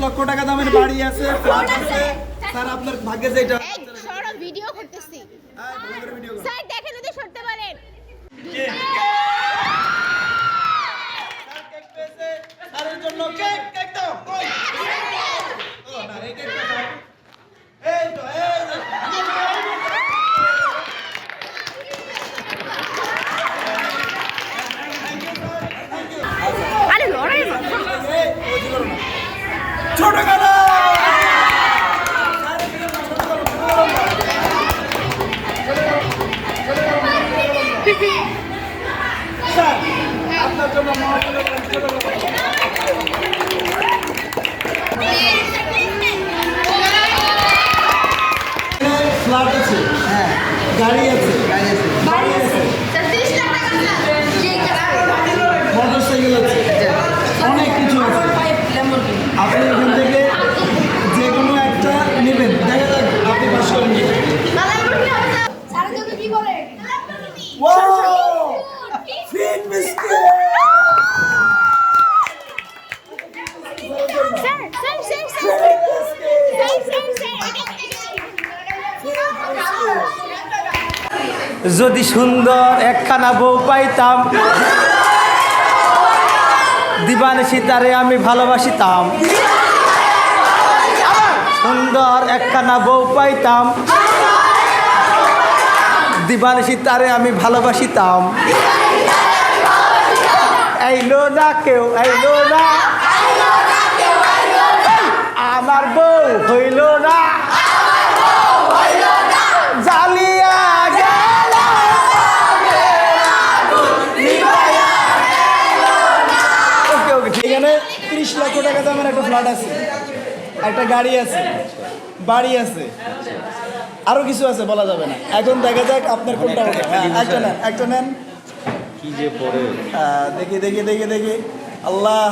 লক্ষ টাকা দামের বাড়ি আছে, ফ্ল্যাট আছে। স্যার আপনার ভাগ্যে যেটা সরো ভিডিও করতেছি। স্যার দেখেন যদি সরতে পারেন। স্যারের জন্য কেক কেক দাও। কই? ও না, এই কেকটা দাও। এই তো এই যে। আরে লড়াই না। ছোট কানা আপনার জন্য ফ্ল্যাট আছে, হ্যাঁ, গাড়ি আছে, বাড়ি আছে, মোটরসাইকেল আছে, অনেক কিছু আছে। আপনি এখান থেকে যে কোনো একটা নেবেন, দেখা যাক আপনি পাস করেন কি। ফিট বিস্কিট যদি সুন্দর একখানা বউ পাইতাম, দিবানিশি তারে আমি ভালোবাসিতাম। সুন্দর একখানা বউ পাইতাম, দিবানিশি তারে আমি ভালোবাসিতাম। আইলো না কেউ, আইলো না, আমার বউ হইল না, জ্বালিয়া গেল। ওকে ওকে, এখানে 30 লক্ষ টাকা দামের একটা ফ্ল্যাট আছে, একটা গাড়ি আছে, বাড়ি আছে, আরো কিছু আছে বলা যাবে না। এখন দেখা যাক আপনার কোনটা হবে। একটা নেন, একটা নেন। কি যে পরে দেখি দেখি দেখি দেখি। আল্লাহ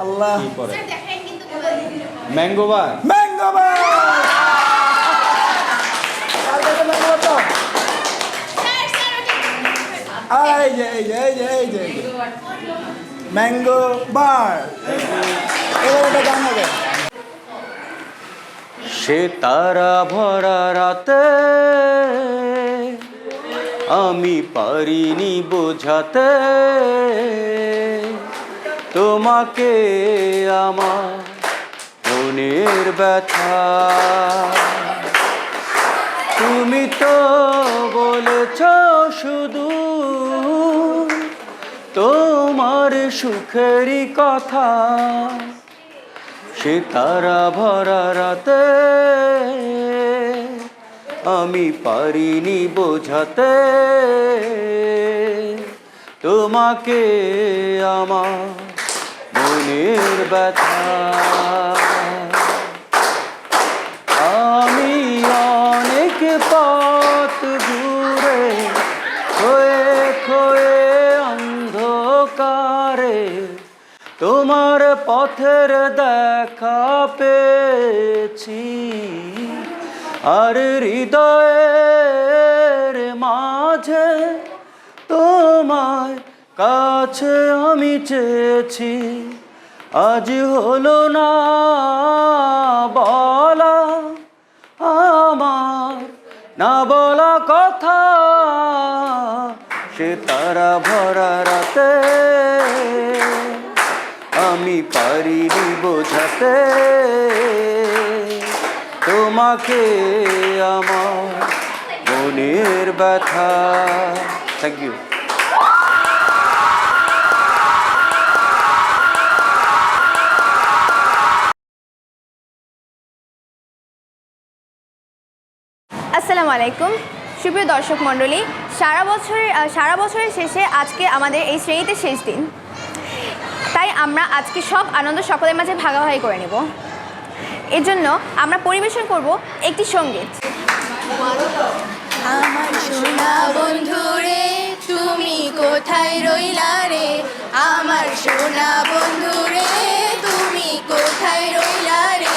আল্লাহ, ম্যাঙ্গো বার। ম্যাঙ্গো বার। আর দেখো ম্যাঙ্গো বার তো। এই যে এই যে এই যে এই যে ম্যাঙ্গো বার। এবার এটা গান হবে। সে তারা ভরা রাতে আমি পারিনি বোঝাতে তোমাকে আমার মনের ব্যথা। তুমি তো বলেছ শুধু তোমার সুখেরই কথা। সে তারা ভরা রাতে আমি পারিনি বোঝাতে তোমাকে আমার মনের ব্যথা। আমি অনেক পথ ঘুরে খয়ে খয়ে অন্ধকারে তোমার পথের দেখা পেয়েছি। আর হৃদয়ের মাঝে তোমার কাছে আমি চেয়েছি। আজ হলো না বলা আমার না বলা কথা। সে তারা ভরা রাতে আমি পারিনি বোঝাতে তোমাকে আমার মনের ব্যথা। Thank you. আসসালামু আলাইকুম সুপ্রিয় দর্শক মণ্ডলী, সারা বছরের শেষে আজকে আমাদের এই শ্রেণীতে শেষ দিন, তাই আমরা আজকে সব আনন্দ সকলের মাঝে ভাগাভাগি করে নেব। এর জন্য আমরা পরিবেশন করব একটি সঙ্গীত। আমার সোনা বন্ধু রে তুমি কোথায় রইলা রে, আমার সোনা বন্ধু রে তুমি কোথায় রইলা রে।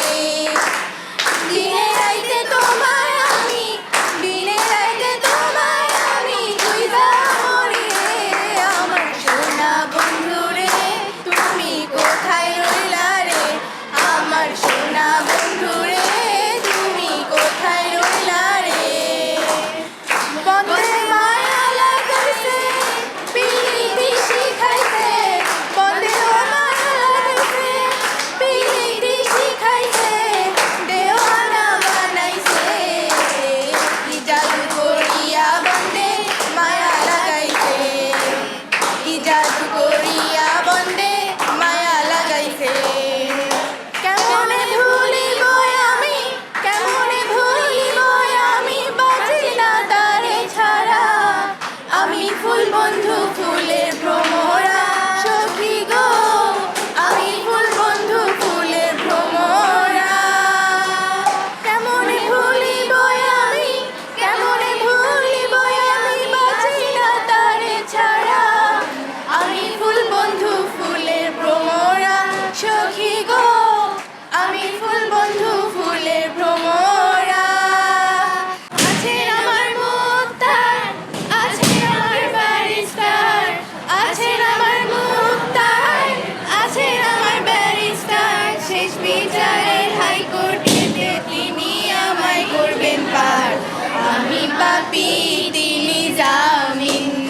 দিনে রাইতে তোমায় আমি, দিনে রাইতে তোমায় আমি খুঁজা মরি রে। আমার সোনা বন্ধু রে তুমি কোথায় রইলা রে, আমার বন্ধু ফুলের ভ্রমরা সখী গো আমি ফুল বন্ধু ফুলের ভ্রমরা কেমনে ভুলিব আমি কেমনে ভুলিব আমি বাঁচি না তারে ছাড়া আমি ফুল বন্ধু ফুলের ভ্রমরা সখী গো আমি ফুল বন্ধু ফুলের ভ্রমরা আছেন আমার মুক্তার আছেন আমার ব্যারিস্টার আছেন আমার মুক্তার আছেন আমার ব্যারিস্টার শেষ বিচারের হাইকোর্টেতে তিনি আমায় করবেন পার আমি পাপী তিনি জামিনদার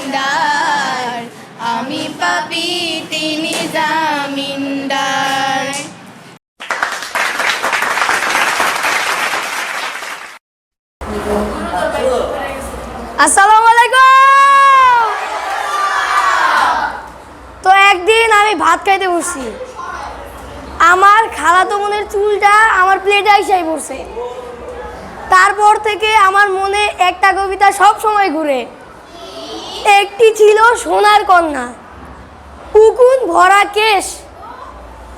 আমি পাপী তিনি জামিনদার আসসালামু আলাইকুম। তো একদিন আমি ভাত খাইতে বসছি, আমার খালাতো বোনের চুলটা আমার প্লেটে আইসাই পড়ছে। তারপর থেকে আমার মনে একটা কবিতা সব সময় ঘুরে। একটি ছিল সোনার কন্যা, উকুন ভরা কেশ,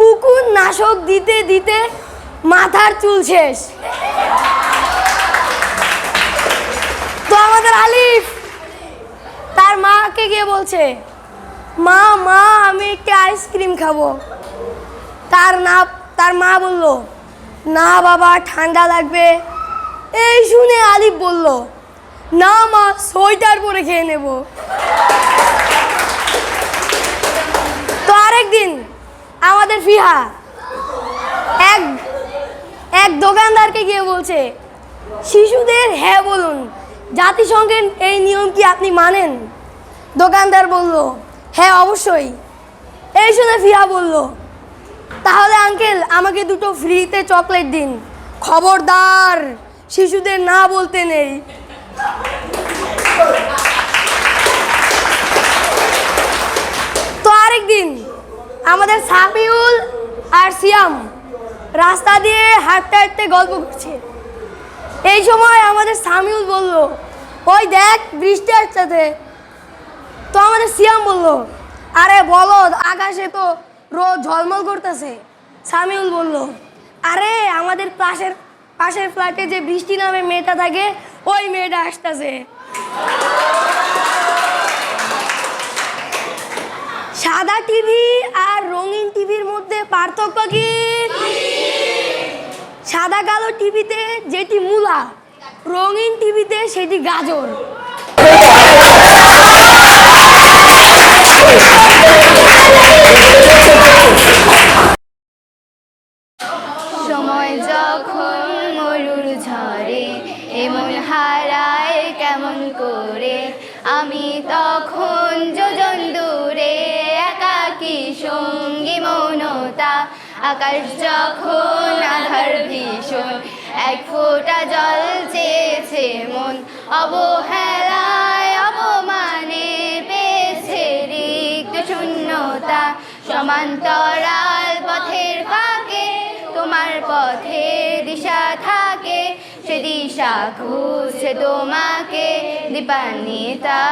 উকুন নাশক দিতে দিতে মাথার চুল শেষ। তো আমাদের আলিফ তার মাকে গিয়ে বলছে, মা মা আমি একটি আইসক্রিম খাবো। তার মা বলল, না বাবা ঠান্ডা লাগবে। এই শুনে আলিফ বলল, না মা সোয়েটার পরে খেয়ে নেব। তো আরেকদিন আমাদের ফিহা এক দোকানদারকে গিয়ে বলছে, শিশুদের হ্যাঁ বলুন, জাতিসংঘের এই নিয়ম কি আপনি মানেন? দোকানদার বলল, হ্যাঁ অবশ্যই। এই শুনে ফিহা বলল, তাহলে আঙ্কেল আমাকে দুটো ফ্রিতে চকলেট দিন, খবরদার শিশুদের না বলতে নেই। তো আরেকদিন আমাদের সাফিউল আর সিয়াম রাস্তা দিয়ে হাঁটতে হাঁটতে গল্প করছে। এই সময় আমাদের সামিউল বলল, ওই দেখ বৃষ্টি আসছে। তো আমাদের সিয়াম বলল, আরে বলো আকাশে তো রোদ ঝলমল করতেছে। সামিউল বলল, আরে আমাদের পাশের ফ্ল্যাটে যে বৃষ্টি নামে মেয়েটা থাকে ওই মেয়েটা আসতেছে। সাদা টিভি আর রঙিন টিভির মধ্যে পার্থক্য কি? সাদা কালো টিভিতে যেটি মূলা, রঙিন টিভিতে সেটি গাজর। সময় যখন মরুর ঝরে এমন হারায় কেমন করে, আমি তখন যোজন দূরে একাকী সঙ্গী মৌনতা। আকাশ যখন আধার ভীষণ এক ফোঁটা জল চেয়েছে মন, অবহেলায় অপমানে পেয়েছে রিক্ত শূন্যতা। সমান্তরাল পথের ফাঁকে তোমার পথে দিশা থাকে, সে দিশা খুঁজছে তোমাকে দীপান্বিতা।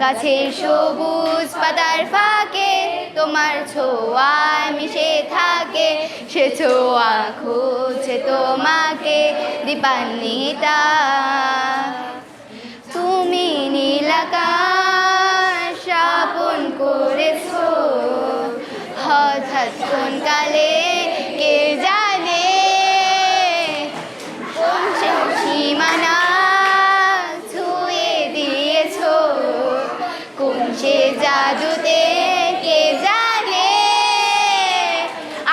গাছের সবুজ পাতার ফাঁকে তোমার ছোঁয়ায় মিশে থাকে, সে ছোঁয়া খুঁজছে তোমাকে দীপান্বিতা। তুমি নীল আকাশ আপন করেছো, হঠাৎ কোন কালে কে জানে কোন সীমানা ছুঁয়ে দিয়েছো, কোন সে জাদুতে কে জানে।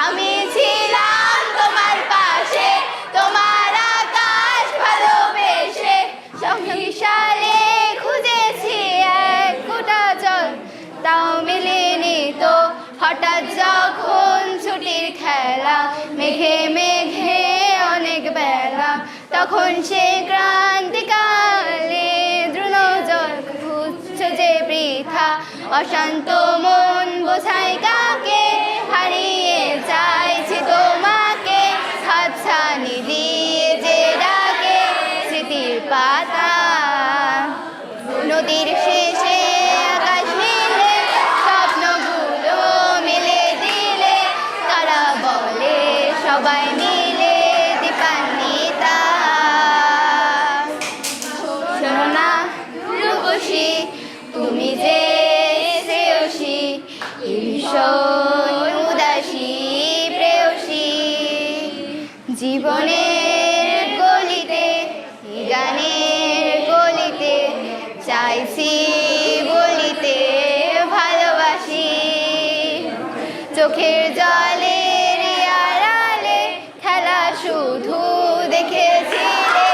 আমি ছিলাম তোমার পাশে, তোমার আকাশ ভালোবেসে, সংসারে খুঁজেছি এক ফোঁটা জল, তাও মেলেনি তো। হঠাৎ যখন ছুটির খেলা, মেঘে মেঘে অনেক বেলা, তখন সে ক্রান্তিকালে দ্রুণ জল খুঁজছে যে বৃথা। অশান্ত মন বোঝাই কাকে, হারিয়ে চাইছি তোমাকে, হাতছানি দিয়ে যে ডাকে স্মৃতির পাতা। নদীর শেষ ভীষণ উদাসী প্রেয়সী জীবনের গলিতে গানের গলিতে চাইছি বলিতে ভালোবাসি চোখের জলের আড়ালে খেলা শুধু দেখেছিলে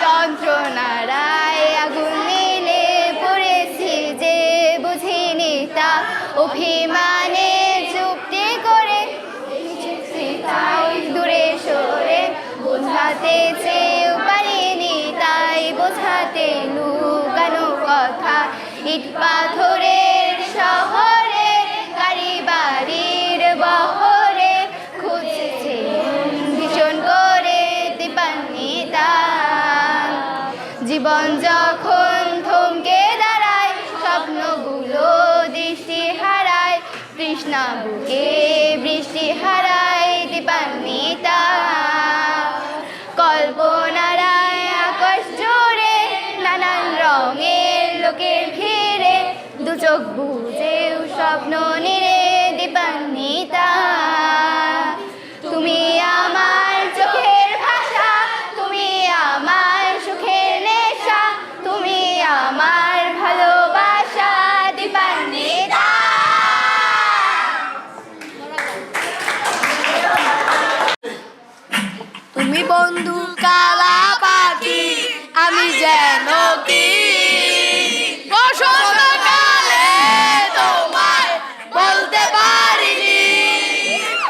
যন্ত্রণারায় আগুন নিলে পড়েছি যে বুঝিনি তা অভিমানে চুপটি করে তাই দূরে সরে বোঝাতে চেয়েও পারিনি তাই বোঝাতে লুকানো কথা ইট পাথরের শহরে গাড়ি বাড়ির বহরে খুঁজছে ভীষণ করে পাননি তা জীবন যখন থমকে দাঁড়ায় স্বপ্নগুলো দৃষ্টি হারায় তৃষ্ণা বুকে বৃষ্টি হারায় দীপান্নি তা কল্পনারায় আকাশ জোরে নানান রঙের লোকের ভিড়ে দু চোখ বুঝেও স্বপ্ন নিরে দীপান্নি তা তুমি আমার চোখের ভাষা তুমি আমার সুখের নেশা তুমি আমার ভালোবাসা দীপান্নি তা তুমি বন্ধু কালা পাখি আমি যেন কি বসন্তকালে তোমায় বলতে পারিনি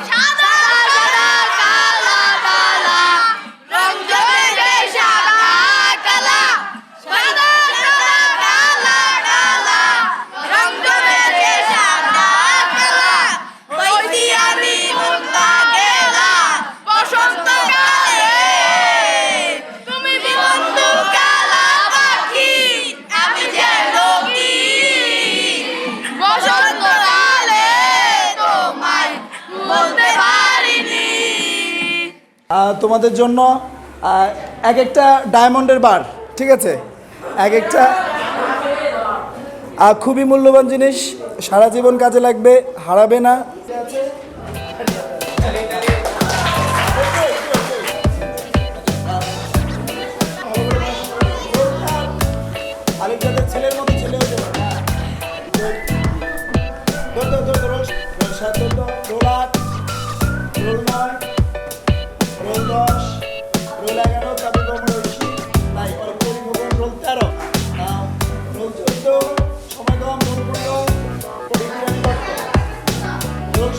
সাদা সাদা কালা কালা রং জলে সাদা কালা সাদা সাদা কালা কালা রং জলে সাদা কালা বইতি আমি মনটা গেলা বসন্তকালে তুমি বন্ধু কালা পাখি আমি যেন কি বসন্তকালে তোমায় বলতে পারিনি তোমাদের জন্য এক একটা ডায়মন্ডের বার, ঠিক আছে? এক একটা খুবই মূল্যবান জিনিস, সারা জীবন কাজে লাগবে, হারাবে না। আরেকটাদের ছেলের মতো ছেলে হতে পারে। রোল 8, রোল 9, রোল 10, রোল 11, তারপর রোল 20, তাই রোল 13, রোল 14, সময় কম, রোল 15, রোল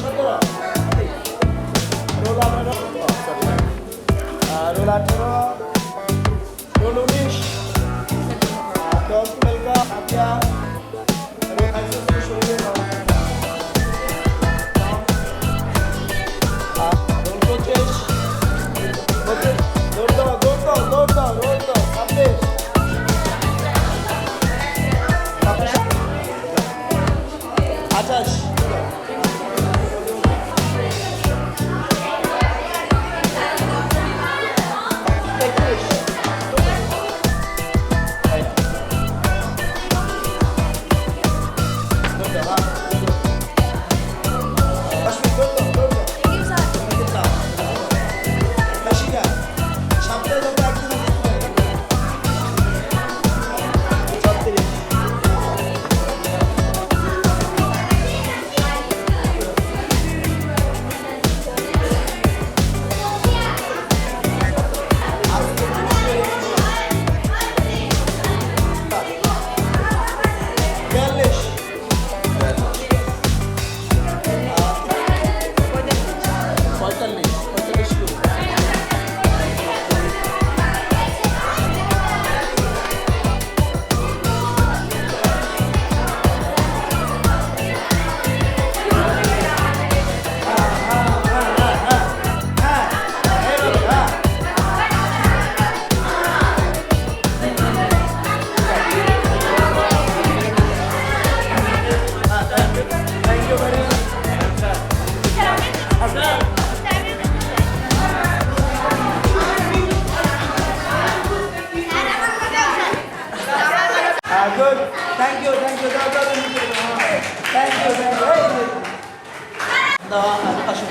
দাও আসো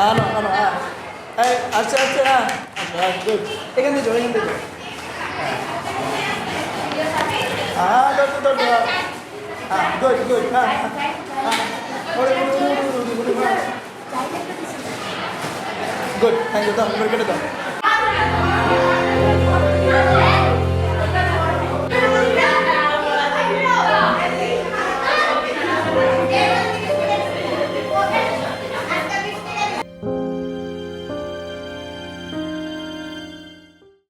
আনো আনো হ্যাঁ এই আচ্ছা আচ্ছা হ্যাঁ গুড এখান থেকে যাও এখান থেকে যাও হ্যাঁ ধরো হ্যাঁ গুড গুড হ্যাঁ গুড থ্যাংক ইউ দাও কেটে দাও